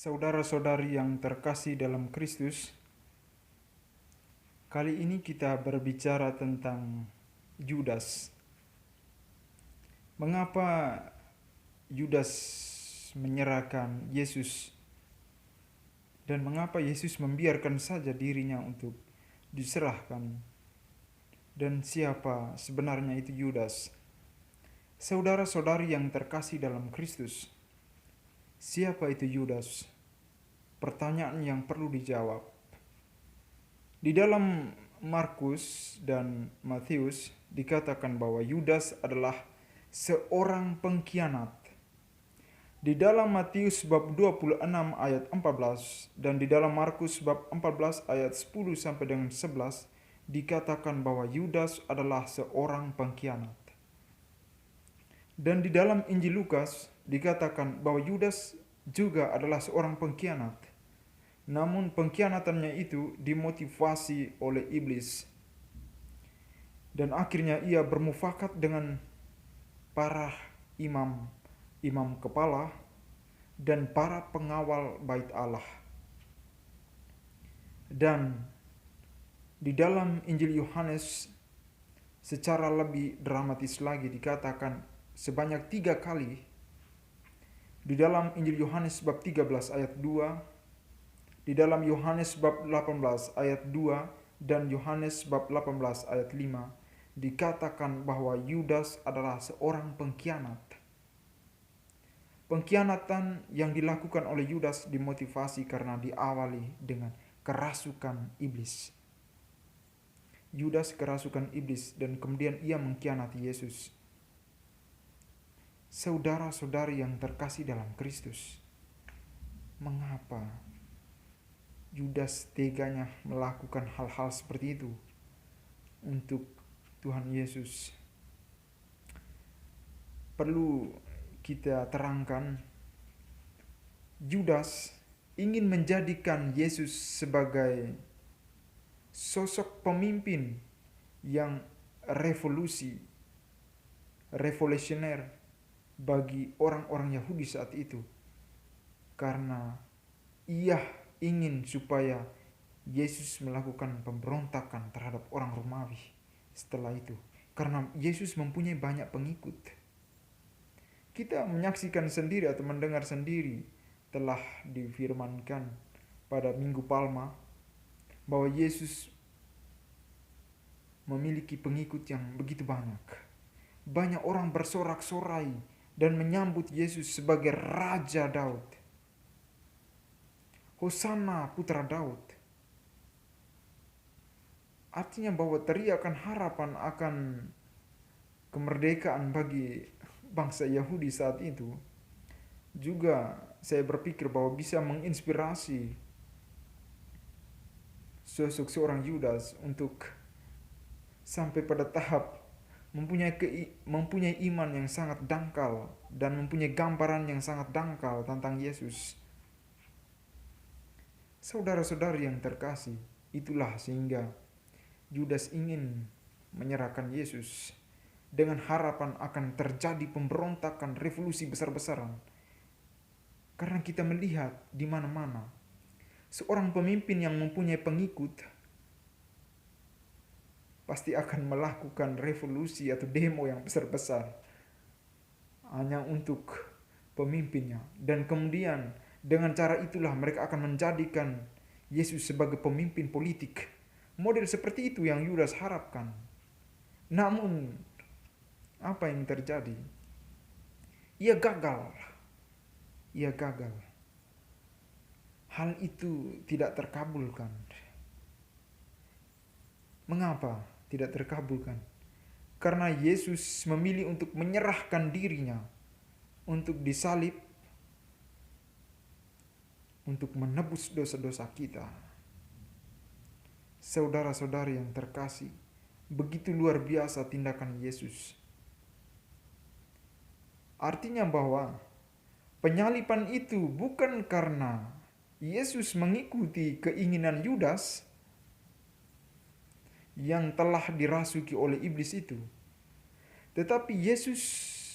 Saudara-saudari yang terkasih dalam Kristus, kali ini kita berbicara tentang Yudas. Mengapa Yudas menyerahkan Yesus dan mengapa Yesus membiarkan saja dirinya untuk diserahkan? Dan siapa sebenarnya itu Yudas? Saudara-saudari yang terkasih dalam Kristus, siapa itu Yudas? Pertanyaan yang perlu dijawab. Di dalam Markus dan Matius dikatakan bahwa Yudas adalah seorang pengkhianat. Di dalam Matius bab 26 ayat 14 dan di dalam Markus bab 14 ayat 10 sampai dengan 11 dikatakan bahwa Yudas adalah seorang pengkhianat. Dan di dalam Injil Lukas dikatakan bahwa Yudas juga adalah seorang pengkhianat. Namun pengkhianatannya itu dimotivasi oleh iblis. Dan akhirnya ia bermufakat dengan para imam kepala dan para pengawal bait Allah. Dan di dalam Injil Yohanes secara lebih dramatis lagi dikatakan sebanyak 3 kali. Di dalam Injil Yohanes bab 13 ayat 2, di dalam Yohanes bab 18 ayat 2 dan Yohanes bab 18 ayat 5 dikatakan bahwa Yudas adalah seorang pengkhianat. Pengkhianatan yang dilakukan oleh Yudas dimotivasi karena diawali dengan kerasukan iblis. Yudas kerasukan iblis dan kemudian ia mengkhianati Yesus. Saudara-saudari yang terkasih dalam Kristus, mengapa Yudas teganya melakukan hal-hal seperti itu untuk Tuhan Yesus? Perlu kita terangkan, Yudas ingin menjadikan Yesus sebagai sosok pemimpin yang revolusioner bagi orang-orang Yahudi saat itu, karena ia ingin supaya Yesus melakukan pemberontakan terhadap orang Romawi setelah itu, karena Yesus mempunyai banyak pengikut. Kita menyaksikan sendiri atau mendengar sendiri, telah difirmankan pada Minggu Palma bahwa Yesus memiliki pengikut yang begitu banyak. Banyak orang bersorak-sorai dan menyambut Yesus sebagai Raja Daud. Hosana putra Daud. Artinya bahwa teriakan harapan akan kemerdekaan bagi bangsa Yahudi saat itu juga saya berpikir bahwa bisa menginspirasi sosok seorang Yudas untuk sampai pada tahap mempunyai iman yang sangat dangkal dan mempunyai gambaran yang sangat dangkal tentang Yesus. Saudara-saudari yang terkasih, itulah sehingga Yudas ingin menyerahkan Yesus dengan harapan akan terjadi pemberontakan, revolusi besar-besaran. Karena kita melihat di mana-mana seorang pemimpin yang mempunyai pengikut pasti akan melakukan revolusi atau demo yang besar-besar hanya untuk pemimpinnya. Dan kemudian dengan cara itulah mereka akan menjadikan Yesus sebagai pemimpin politik. Model seperti itu yang Yudas harapkan. Namun apa yang terjadi? Ia gagal. Hal itu tidak terkabulkan. Mengapa tidak terkabulkan? Karena Yesus memilih untuk menyerahkan dirinya untuk disalib, untuk menebus dosa-dosa kita. Saudara-saudari yang terkasih, begitu luar biasa tindakan Yesus. Artinya bahwa penyaliban itu bukan karena Yesus mengikuti keinginan Yudas yang telah dirasuki oleh iblis itu. Tetapi Yesus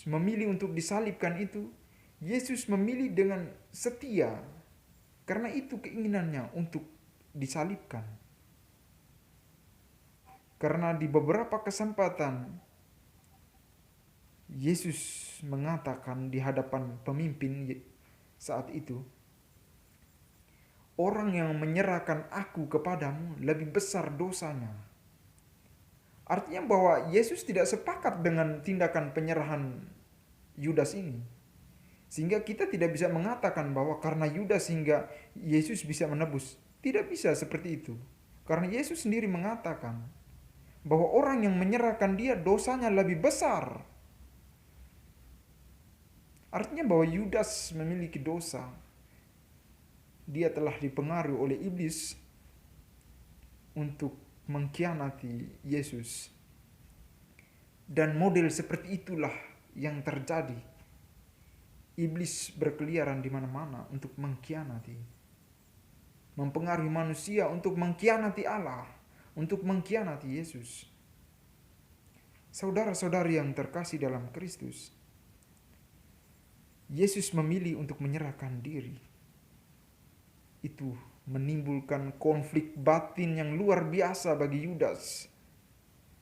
memilih untuk disalibkan itu. Yesus memilih dengan setia Karena itu keinginannya untuk disalibkan. Karena di beberapa kesempatan Yesus mengatakan di hadapan pemimpin saat itu, orang yang menyerahkan aku kepadamu lebih besar dosanya. Artinya bahwa Yesus tidak sepakat dengan tindakan penyerahan Yudas ini. Sehingga kita tidak bisa mengatakan bahwa karena Yudas sehingga Yesus bisa menebus. Tidak bisa seperti itu. Karena Yesus sendiri mengatakan bahwa orang yang menyerahkan dia dosanya lebih besar. Artinya bahwa Yudas memiliki dosa. Dia telah dipengaruhi oleh iblis untuk mengkhianati Yesus. Dan model seperti itulah yang terjadi. Iblis berkeliaran di mana-mana untuk mengkhianati. Mempengaruhi manusia untuk mengkhianati Allah, untuk mengkhianati Yesus. Saudara-saudari yang terkasih dalam Kristus, Yesus memilih untuk menyerahkan diri. Itu menimbulkan konflik batin yang luar biasa bagi Yudas.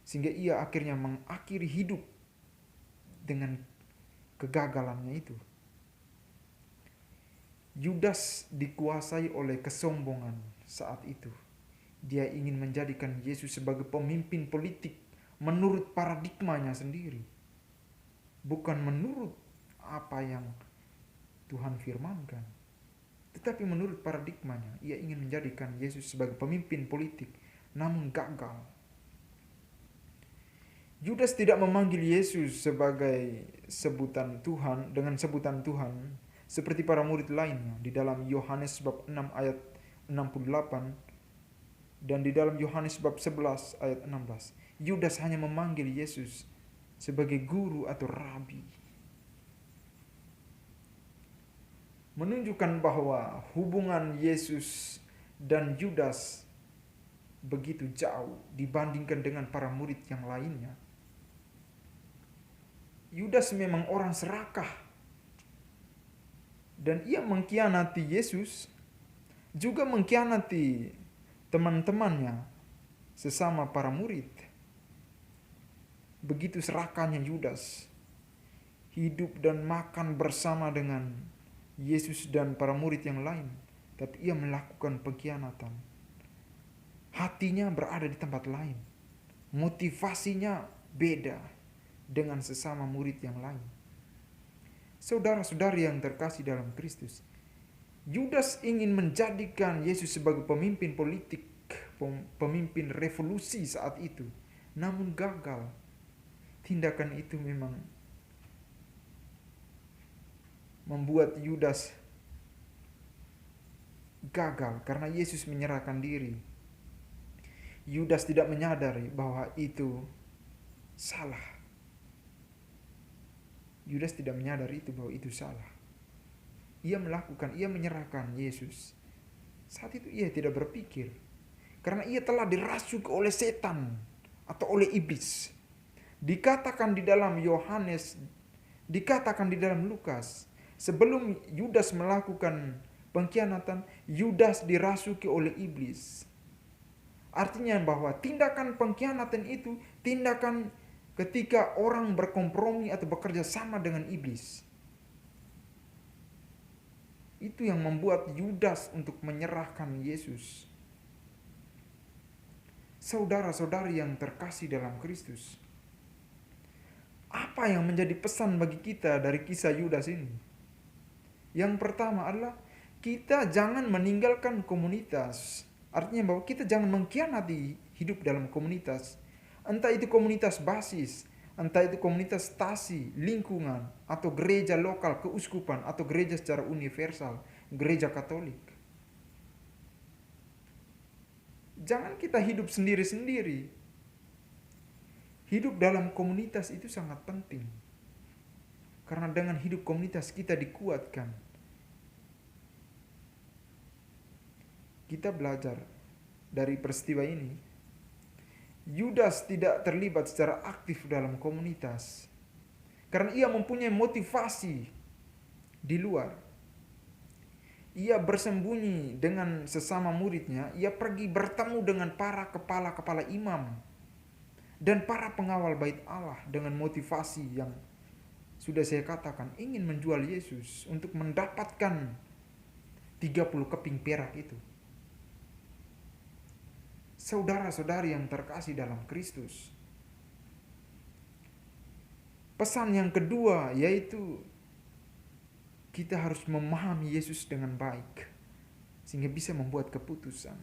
Sehingga ia akhirnya mengakhiri hidup dengan kegagalannya itu. Yudas dikuasai oleh kesombongan saat itu. Dia ingin menjadikan Yesus sebagai pemimpin politik menurut paradigmanya sendiri. Bukan menurut apa yang Tuhan firmankan. Tetapi menurut paradigmanya, ia ingin menjadikan Yesus sebagai pemimpin politik, namun gagal. Yudas tidak memanggil Yesus sebagai sebutan Tuhan dengan sebutan Tuhan seperti para murid lainnya di dalam Yohanes bab 6 ayat 68 dan di dalam Yohanes bab 11 ayat 16. Yudas hanya memanggil Yesus sebagai guru atau rabi. Menunjukkan bahwa hubungan Yesus dan Yudas begitu jauh dibandingkan dengan para murid yang lainnya. Yudas memang orang serakah dan ia mengkhianati Yesus, juga mengkhianati teman-temannya sesama para murid. Begitu serakahnya Yudas, hidup dan makan bersama dengan Yesus dan para murid yang lain, tapi ia melakukan pengkhianatan. Hatinya berada di tempat lain. Motivasinya beda dengan sesama murid yang lain. Saudara-saudari yang terkasih dalam Kristus, Yudas ingin menjadikan Yesus sebagai pemimpin politik, pemimpin revolusi saat itu, namun gagal. Tindakan itu memang membuat Yudas gagal karena Yesus menyerahkan diri. Yudas tidak menyadari bahwa itu salah. Yudas tidak menyadari itu bahwa itu salah. Ia menyerahkan Yesus. Saat itu ia tidak berpikir. Karena ia telah dirasuki oleh setan atau oleh iblis. Dikatakan di dalam Yohanes, dikatakan di dalam Lukas, sebelum Yudas melakukan pengkhianatan, Yudas dirasuki oleh iblis. Artinya bahwa tindakan pengkhianatan itu tindakan ketika orang berkompromi atau bekerja sama dengan iblis. Itu yang membuat Yudas untuk menyerahkan Yesus. Saudara-saudari yang terkasih dalam Kristus, apa yang menjadi pesan bagi kita dari kisah Yudas ini? Yang pertama adalah kita jangan meninggalkan komunitas. Artinya bahwa kita jangan mengkhianati hidup dalam komunitas. Entah itu komunitas basis, entah itu komunitas stasi, lingkungan, atau gereja lokal, keuskupan, atau gereja secara universal, gereja Katolik. Jangan kita hidup sendiri-sendiri. Hidup dalam komunitas itu sangat penting. Karena dengan hidup komunitas kita dikuatkan. Kita belajar dari peristiwa ini. Yudas tidak terlibat secara aktif dalam komunitas. Karena ia mempunyai motivasi di luar. Ia bersembunyi dengan sesama muridnya, ia pergi bertemu dengan para kepala-kepala imam dan para pengawal bait Allah dengan motivasi yang sudah saya katakan, ingin menjual Yesus untuk mendapatkan 30 keping perak itu. Saudara-saudari yang terkasih dalam Kristus, pesan yang kedua yaitu kita harus memahami Yesus dengan baik sehingga bisa membuat keputusan.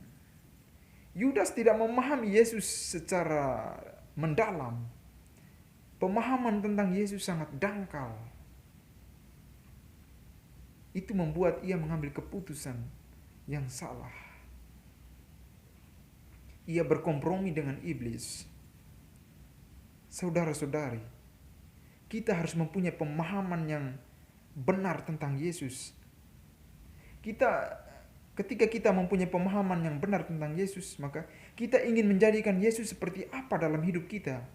Yudas tidak memahami Yesus secara mendalam. Pemahaman tentang Yesus sangat dangkal. Itu membuat ia mengambil keputusan yang salah. Ia berkompromi dengan iblis. Saudara-saudari, kita harus mempunyai pemahaman yang benar tentang Yesus. Ketika kita mempunyai pemahaman yang benar tentang Yesus, maka kita ingin menjadikan Yesus seperti apa dalam hidup kita?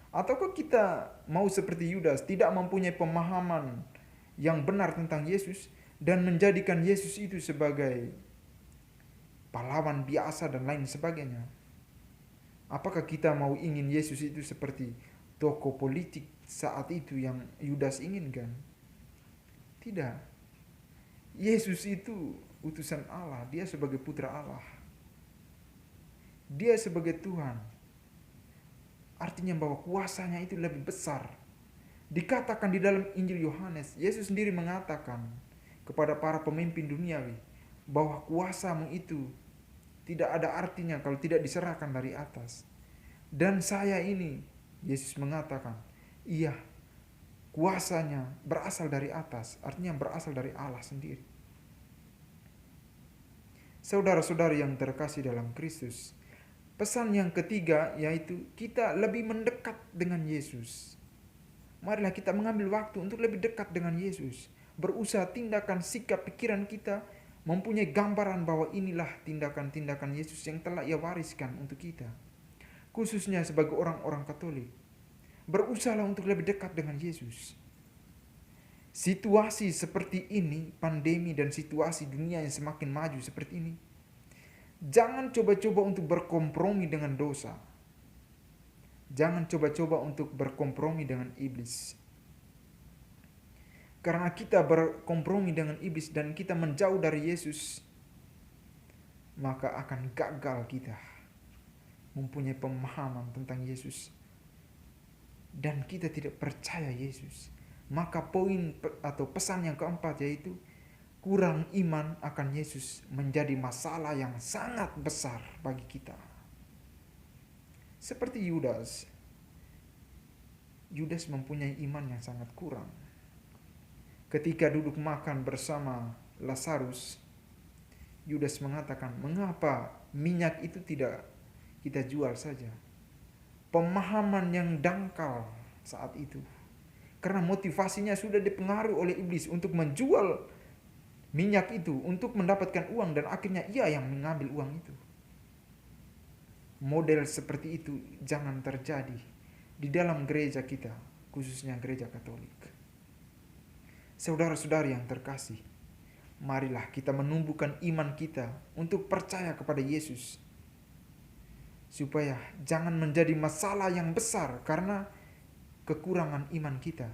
Ataukah kita mau seperti Yudas, tidak mempunyai pemahaman yang benar tentang Yesus dan menjadikan Yesus itu sebagai pahlawan biasa dan lain sebagainya? Apakah kita mau ingin Yesus itu seperti tokoh politik saat itu yang Yudas inginkan? Tidak. Yesus itu utusan Allah, dia sebagai putra Allah. Dia sebagai Tuhan. Artinya bahwa kuasanya itu lebih besar. Dikatakan di dalam Injil Yohanes, Yesus sendiri mengatakan kepada para pemimpin duniawi bahwa kuasamu itu tidak ada artinya kalau tidak diserahkan dari atas. Dan saya ini, Yesus mengatakan, iya, kuasanya berasal dari atas, artinya berasal dari Allah sendiri. Saudara-saudari yang terkasih dalam Kristus, pesan yang ketiga yaitu kita lebih mendekat dengan Yesus. Marilah kita mengambil waktu untuk lebih dekat dengan Yesus. Berusaha tindakan, sikap, pikiran kita mempunyai gambaran bahwa inilah tindakan-tindakan Yesus yang telah ia wariskan untuk kita. Khususnya sebagai orang-orang Katolik. Berusahalah untuk lebih dekat dengan Yesus. Situasi seperti ini, pandemi dan situasi dunia yang semakin maju seperti ini, jangan coba-coba untuk berkompromi dengan dosa. Jangan coba-coba untuk berkompromi dengan iblis. Karena kita berkompromi dengan iblis dan kita menjauh dari Yesus, maka akan gagal kita mempunyai pemahaman tentang Yesus. Dan kita tidak percaya Yesus. Maka poin atau pesan yang keempat yaitu kurang iman akan Yesus menjadi masalah yang sangat besar bagi kita. Seperti Yudas. Yudas mempunyai iman yang sangat kurang. Ketika duduk makan bersama Lazarus, Yudas mengatakan, mengapa minyak itu tidak kita jual saja? Pemahaman yang dangkal saat itu. Karena motivasinya sudah dipengaruhi oleh iblis untuk menjual minyak itu untuk mendapatkan uang dan akhirnya ia yang mengambil uang itu. Model seperti itu jangan terjadi di dalam gereja kita, khususnya gereja Katolik. Saudara-saudari yang terkasih, marilah kita menumbuhkan iman kita untuk percaya kepada Yesus. Supaya jangan menjadi masalah yang besar karena kekurangan iman kita.